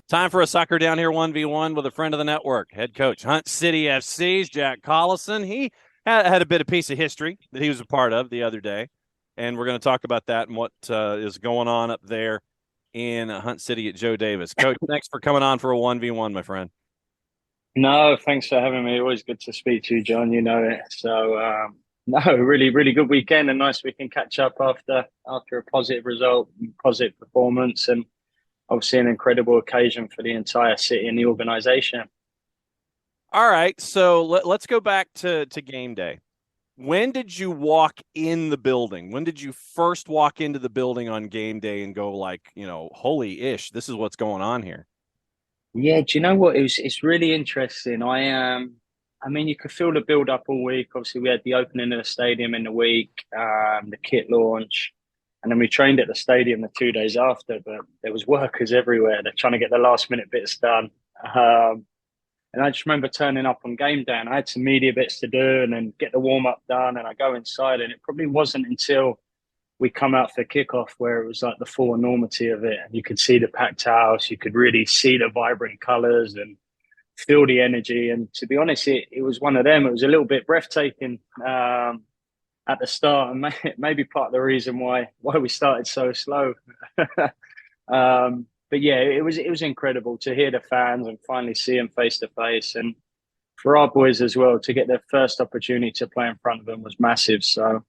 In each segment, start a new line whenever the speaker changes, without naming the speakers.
Time for a Soccer Down Here 1v1 with a friend of the network, head coach, Hunt City FC's Jack Collison. He had a bit of piece of history that he was a part of the other day, and we're going to talk about that and what is going on up there in Hunt City at Joe Davis. Coach, thanks for coming on for a 1v1, my friend.
No, thanks for having me. Always good to speak to you, John. You know it. No, really good weekend and nice we can catch up after a positive result, positive performance, and obviously an incredible occasion for the entire city and the organisation.
All right, so let's go back to game day. When did you walk in the building? When did you first walk into the building on game day and go like, holy ish, this is what's going on here?
Yeah, do you know what? It's really interesting. I mean, you could feel the build up all week. Obviously, we had the opening of the stadium in the week, the kit launch, and then we trained at the stadium the 2 days after. But there was workers everywhere. They're trying to get the last minute bits done. And I just remember turning up on game day, and I had some media bits to do, and then get the warm up done, and I go inside, and it probably wasn't until we come out for kickoff where it was like the full enormity of it. And you could see the packed house, you could really see the vibrant colours and feel the energy. And to be honest, it was one of them. It was a little bit breathtaking at the start, and maybe part of the reason why we started so slow. But yeah, it was incredible to hear the fans and finally see them face to face, and for our boys as well to get their first opportunity to play in front of them was massive. So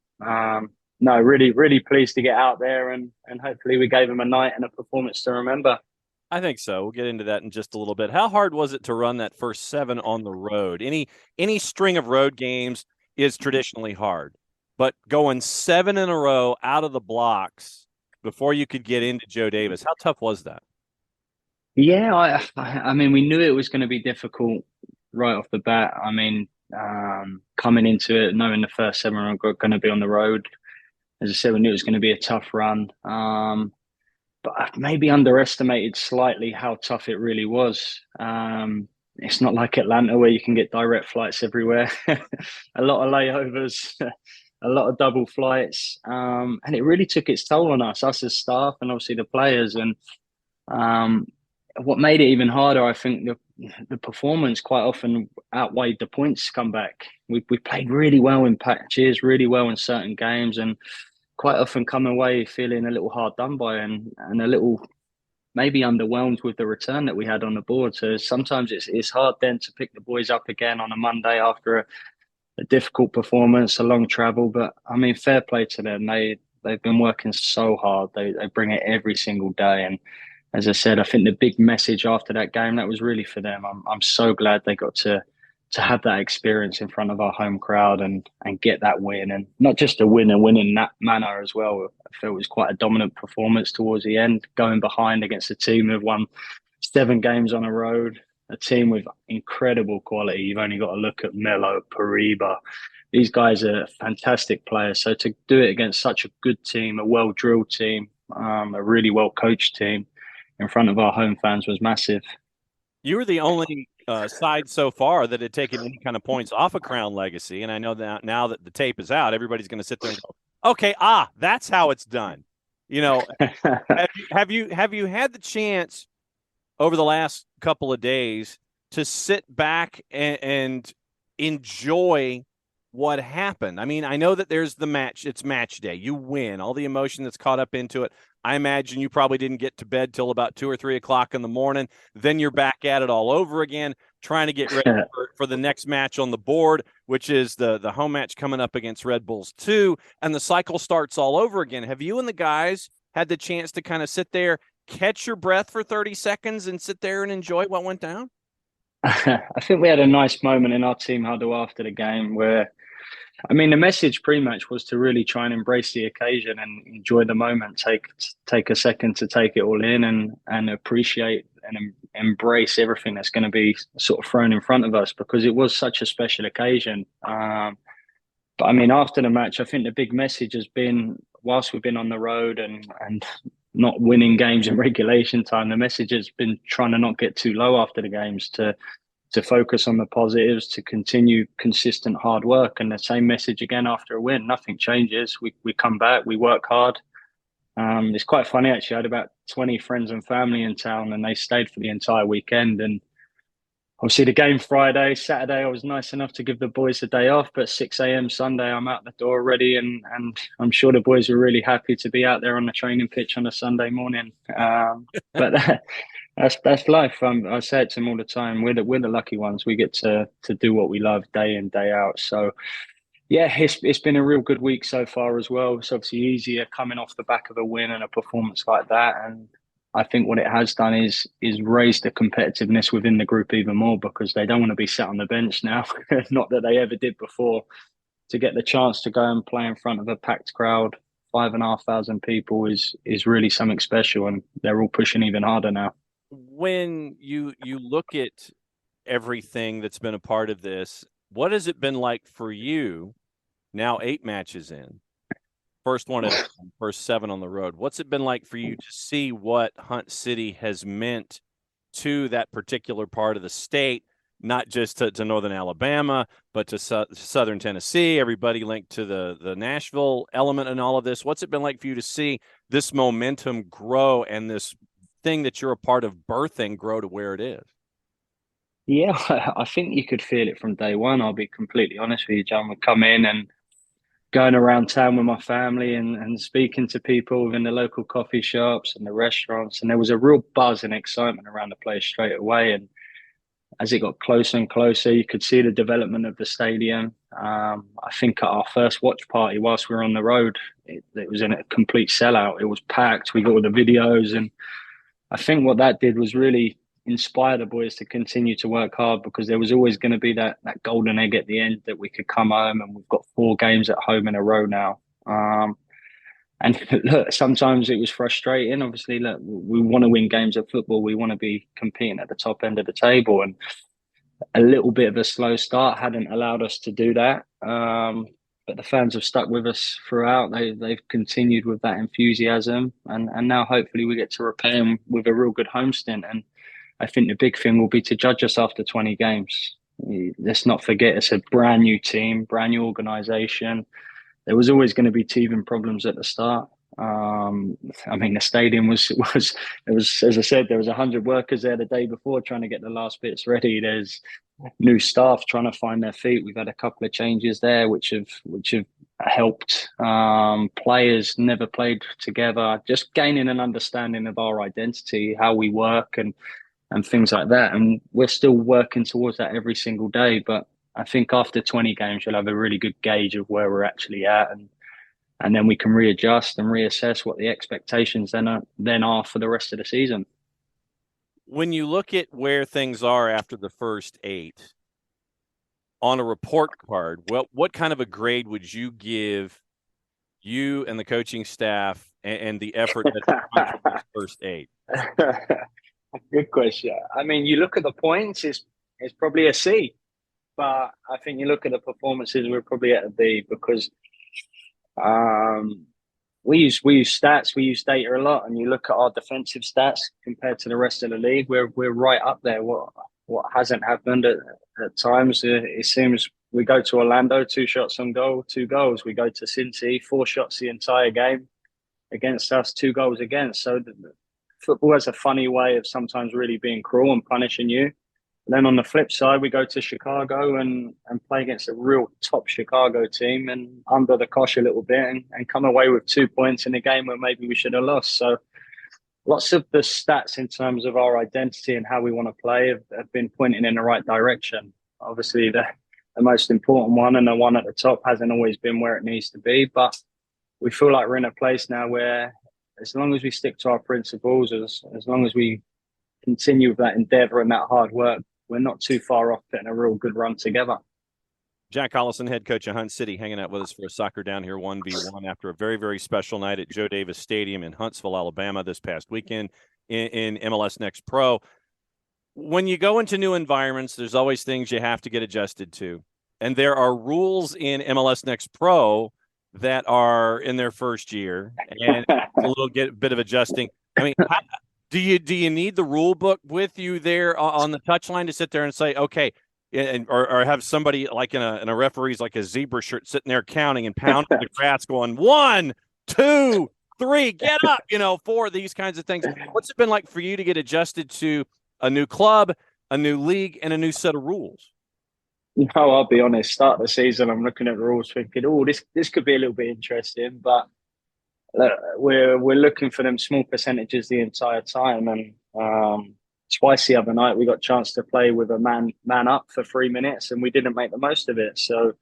no, really pleased to get out there, and hopefully we gave them a night and a performance to remember.
I think so. We'll get into that in just a little bit. How hard was it to run that first seven on the road? Any string of road games is traditionally hard, but going seven in a row out of the blocks before you could get into Joe Davis, how tough was that?
Yeah, I mean, we knew it was going to be difficult right off the bat. I mean, coming into it, knowing the first seven were going to be on the road, as I said, we knew it was going to be a tough run. But I've maybe underestimated slightly how tough it really was. It's not like Atlanta where you can get direct flights everywhere. A lot of layovers, a lot of double flights, and it really took its toll on us as staff, and obviously the players. And um, what made it even harder, I think, the performance quite often outweighed the points come back. We played really well in patches, really well in certain games, and quite often come away feeling a little hard done by, and a little maybe underwhelmed with the return that we had on the board. So sometimes it's hard then to pick the boys up again on a Monday after a difficult performance, a long travel. But I mean, fair play to them. They've been working so hard. They bring it every single day. And as I said, I think the big message after that game, that was really for them. I'm so glad they got to have that experience in front of our home crowd, and get that win, and not just a win, and win in that manner as well. I feel it was quite a dominant performance towards the end, going behind against a team who've won 7 games on a road, a team with incredible quality. You've only got to look at Melo, Pariba. These guys are fantastic players. So to do it against such a good team, a well-drilled team, a really well-coached team in front of our home fans was massive.
You were the only side so far that had taken any kind of points off of Crown Legacy, and I know that now that the tape is out, everybody's going to sit there and go, "Okay, that's how it's done." You know, have you had the chance over the last couple of days to sit back and enjoy what happened? I mean, I know that there's the match. It's match day. You win. All the emotion that's caught up into it. I imagine you probably didn't get to bed till about 2 or 3 o'clock in the morning. Then you're back at it all over again, trying to get ready for the next match on the board, which is the home match coming up against Red Bulls 2. And the cycle starts all over again. Have you and the guys had the chance to kind of sit there, catch your breath for 30 seconds and sit there and enjoy what went down?
I think we had a nice moment in our team huddle after the game where, I mean, the message pre-match was to really try and embrace the occasion and enjoy the moment. Take a second to take it all in, and appreciate and embrace everything that's going to be sort of thrown in front of us, because it was such a special occasion. But I mean, after the match, I think the big message has been, whilst we've been on the road and not winning games in regulation time, the message has been trying to not get too low after the games, to focus on the positives, to continue consistent hard work. And the same message again after a win. Nothing changes. We come back, we work hard, It's quite funny actually. I had about 20 friends and family in town, and they stayed for the entire weekend. And obviously, the game Friday, Saturday, I was nice enough to give the boys a day off. But 6 a.m. Sunday, I'm out the door already, and I'm sure the boys were really happy to be out there on the training pitch on a Sunday morning. But that's life. I say it to them all the time. We're the lucky ones. We get to do what we love day in, day out. So yeah, it's been a real good week so far as well. It's obviously easier coming off the back of a win and a performance like that. And I think what it has done is raised the competitiveness within the group even more, because they don't want to be sat on the bench now. Not that they ever did before. To get the chance to go and play in front of a packed crowd, 5,500 people is really something special, and they're all pushing even harder now.
When you look at everything that's been a part of this, what has it been like for you now 8 matches in? First one at home, first 7 on the road. What's it been like for you to see what Hunt City has meant to that particular part of the state, not just to Northern Alabama, but to Southern Tennessee, everybody linked to the Nashville element and all of this? What's it been like for you to see this momentum grow and this thing that you're a part of birthing grow to where it is?
Yeah, I think you could feel it from day one. I'll be completely honest with you, John. Would come in and going around town with my family and speaking to people in the local coffee shops and the restaurants. And there was a real buzz and excitement around the place straight away. And as it got closer and closer, you could see the development of the stadium. I think at our first watch party, whilst we were on the road, it was in a complete sellout. It was packed. We got all the videos. And I think what that did was really inspire the boys to continue to work hard, because there was always going to be that golden egg at the end that we could come home, and we've got 4 games at home in a row now. And look, sometimes it was frustrating. Obviously, look, we want to win games of football. We want to be competing at the top end of the table, and a little bit of a slow start hadn't allowed us to do that. But the fans have stuck with us throughout. They've continued with that enthusiasm, and now hopefully we get to repay them with a real good home stint. And I think the big thing will be to judge us after 20 games. Let's not forget it's a brand new team, brand new organisation. There was always going to be teething problems at the start. I mean, the stadium was as I said, there was 100 workers there the day before trying to get the last bits ready. There's new staff trying to find their feet. We've had a couple of changes there, which have helped. Players never played together, just gaining an understanding of our identity, how we work, and things like that. And we're still working towards that every single day. But I think after 20 games, you'll have a really good gauge of where we're actually at. And then we can readjust and reassess what the expectations then are for the rest of the season.
When you look at where things are after the first 8 on a report card, what kind of a grade would you give you and the coaching staff and the effort that's the first 8?
Good question. I mean, you look at the points, it's probably a C, but I think you look at the performances, we're probably at a B, because we use stats, we use data a lot, and you look at our defensive stats compared to the rest of the league, we're right up there. What hasn't happened at times, it seems we go to Orlando, 2 shots on goal, 2 goals. We go to Cincy, 4 shots the entire game against us, 2 goals against. So football has a funny way of sometimes really being cruel and punishing you. And then on the flip side, we go to Chicago and play against a real top Chicago team and under the cosh a little bit and come away with 2 points in a game where maybe we should have lost. So lots of the stats in terms of our identity and how we want to play have been pointing in the right direction. Obviously, the most important one and the one at the top hasn't always been where it needs to be, but we feel like we're in a place now where as long as we stick to our principles, as long as we continue with that endeavour and that hard work, we're not too far off getting a real good run together.
Jack Collison, head coach of Hunt City, hanging out with us for a Soccer Down Here 1v1 after a very, very special night at Joe Davis Stadium in Huntsville, Alabama this past weekend in MLS NEXT PRO. When you go into new environments, there's always things you have to get adjusted to. And there are rules in MLS NEXT PRO that are in their first year, and a bit of adjusting. I mean, do you need the rule book with you there on the touchline to sit there and say, okay, or have somebody like in a referee's like a zebra shirt sitting there counting and pounding the grass, going 1, 2, 3, get up, for these kinds of things. What's it been like for you to get adjusted to a new club, a new league, and a new set of rules?
No, I'll be honest. Start of the season, I'm looking at the rules, thinking, "Oh, this could be a little bit interesting." But look, we're looking for them small percentages the entire time, and twice the other night we got a chance to play with a man up for 3 minutes, and we didn't make the most of it. So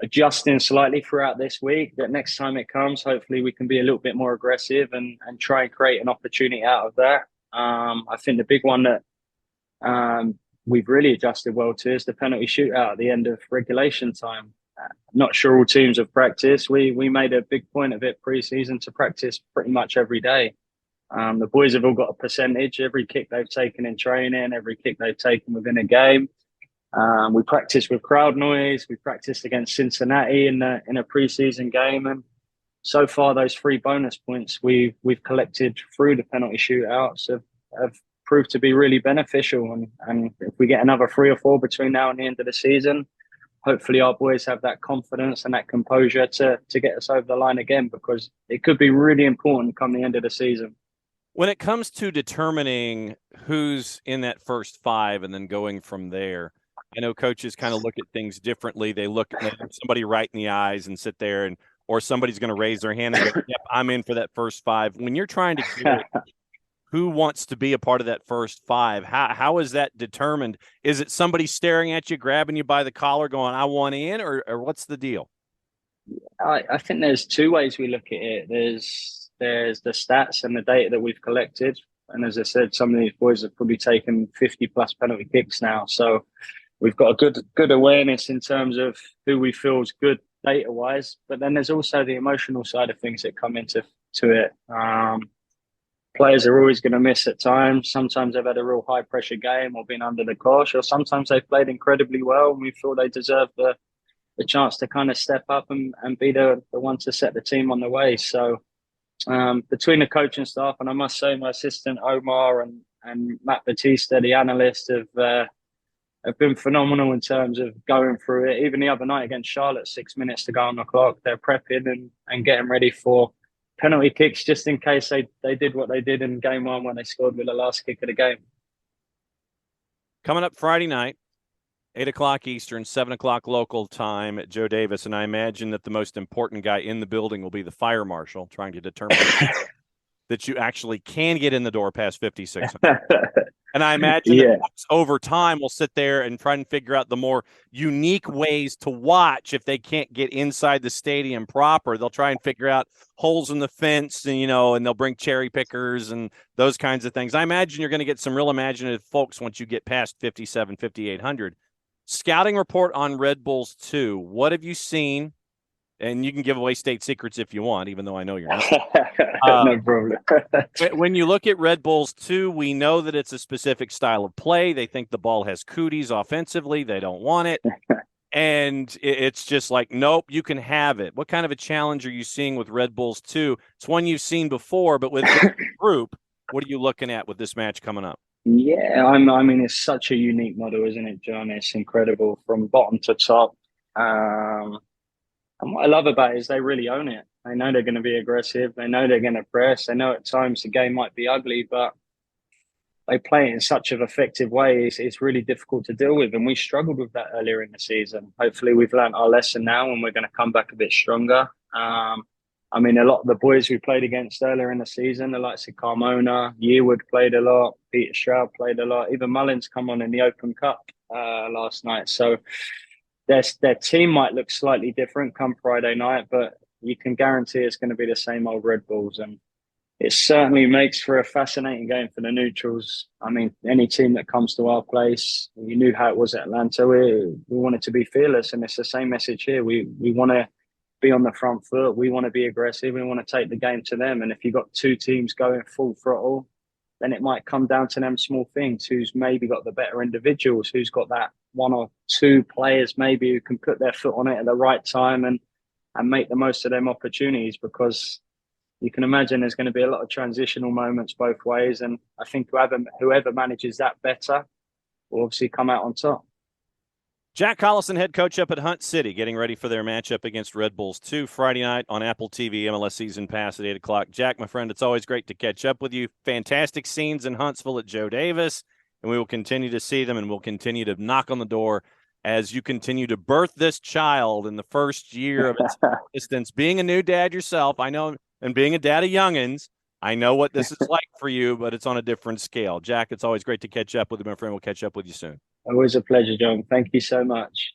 adjusting slightly throughout this week. That next time it comes, hopefully we can be a little bit more aggressive and try and create an opportunity out of that. I think the big one that we've really adjusted well to is the penalty shootout at the end of regulation time. Not sure all teams have practiced. We made a big point of it pre-season to practice pretty much every day. The boys have all got a percentage. Every kick they've taken in training, every kick they've taken within a game. We practiced with crowd noise. We practiced against Cincinnati in a pre-season game, and so far those 3 bonus points we've collected through the penalty shootouts have proved to be really beneficial. And if we get another 3 or 4 between now and the end of the season, hopefully our boys have that confidence and that composure to get us over the line again, because it could be really important come the end of the season.
When it comes to determining who's in that first 5 and then going from there, I know coaches kind of look at things differently. They look at somebody right in the eyes and sit there, or somebody's going to raise their hand and go, "Yep, I'm in for that first 5." When you're trying to get who wants to be a part of that first 5, how is that determined? Is it somebody staring at you, grabbing you by the collar, going, "I want in," or what's the deal?
I think there's 2 ways we look at it. There's the stats and the data that we've collected. And as I said, some of these boys have probably taken 50 plus penalty kicks now. So we've got a good awareness in terms of who we feel is good data wise. But then there's also the emotional side of things that come into it. Players are always going to miss at times. Sometimes they've had a real high pressure game or been under the cosh, or sometimes they've played incredibly well and we feel they deserve the chance to kind of step up and be the one to set the team on the way. So between the coaching staff, and I must say my assistant Omar and Matt Batista, the analyst, have been phenomenal in terms of going through it. Even the other night against Charlotte, 6 minutes to go on the clock, they're prepping and getting ready for penalty kicks just in case they did what they did in game 1 when they scored with the last kick of the game.
Coming up Friday night, 8 o'clock Eastern, 7 o'clock local time at Joe Davis. And I imagine that the most important guy in the building will be the fire marshal, trying to determine that you actually can get in the door past 56. And I imagine that over time we'll sit there and try and figure out the more unique ways to watch. If they can't get inside the stadium proper, they'll try and figure out holes in the fence, and and they'll bring cherry pickers and those kinds of things. I imagine you're going to get some real imaginative folks once you get past 5,800. Scouting report on Red Bulls 2. What have you seen? And you can give away state secrets if you want, even though I know you're not.
No problem.
When you look at Red Bulls 2, we know that it's a specific style of play. They think the ball has cooties offensively. They don't want it. And it's just like, nope, you can have it. What kind of a challenge are you seeing with Red Bulls 2? It's one you've seen before, but with this group, what are you looking at with this match coming up?
Yeah, I mean, it's such a unique model, isn't it, John? It's incredible from bottom to top. And what I love about it is they really own it. They know they're going to be aggressive. They know they're going to press. They know at times the game might be ugly, but they play it in such an effective way. It's really difficult to deal with. And we struggled with that earlier in the season. Hopefully we've learned our lesson now and we're going to come back a bit stronger. I mean, a lot of the boys we played against earlier in the season, the likes of Carmona, Yearwood played a lot, Peter Stroud played a lot, even Mullins come on in the Open Cup last night. So their team might look slightly different come Friday night, but you can guarantee it's going to be the same old Red Bulls. And it certainly makes for a fascinating game for the neutrals. I mean, any team that comes to our place, you knew how it was at Atlanta. We wanted to be fearless, and it's the same message here. We want to be on the front foot. We want to be aggressive. We want to take the game to them. And if you've got 2 teams going full throttle, then it might come down to them small things. Who's maybe got the better individuals? Who's got that 1 or 2 players maybe who can put their foot on it at the right time and make the most of them opportunities? Because you can imagine there's going to be a lot of transitional moments both ways. And I think whoever manages that better will obviously come out on top.
Jack Collison, head coach up at Hunt City, getting ready for their matchup against Red Bulls 2 Friday night on Apple TV, MLS Season Pass at 8 o'clock. Jack, my friend, it's always great to catch up with you. Fantastic scenes in Huntsville at Joe Davis, and we will continue to see them, and we'll continue to knock on the door as you continue to birth this child in the first year of its existence. Being a new dad yourself, I know, and being a dad of youngins, I know what this is like for you, but it's on a different scale. Jack, it's always great to catch up with you, my friend. We'll catch up with you soon.
Always a pleasure, John. Thank you so much.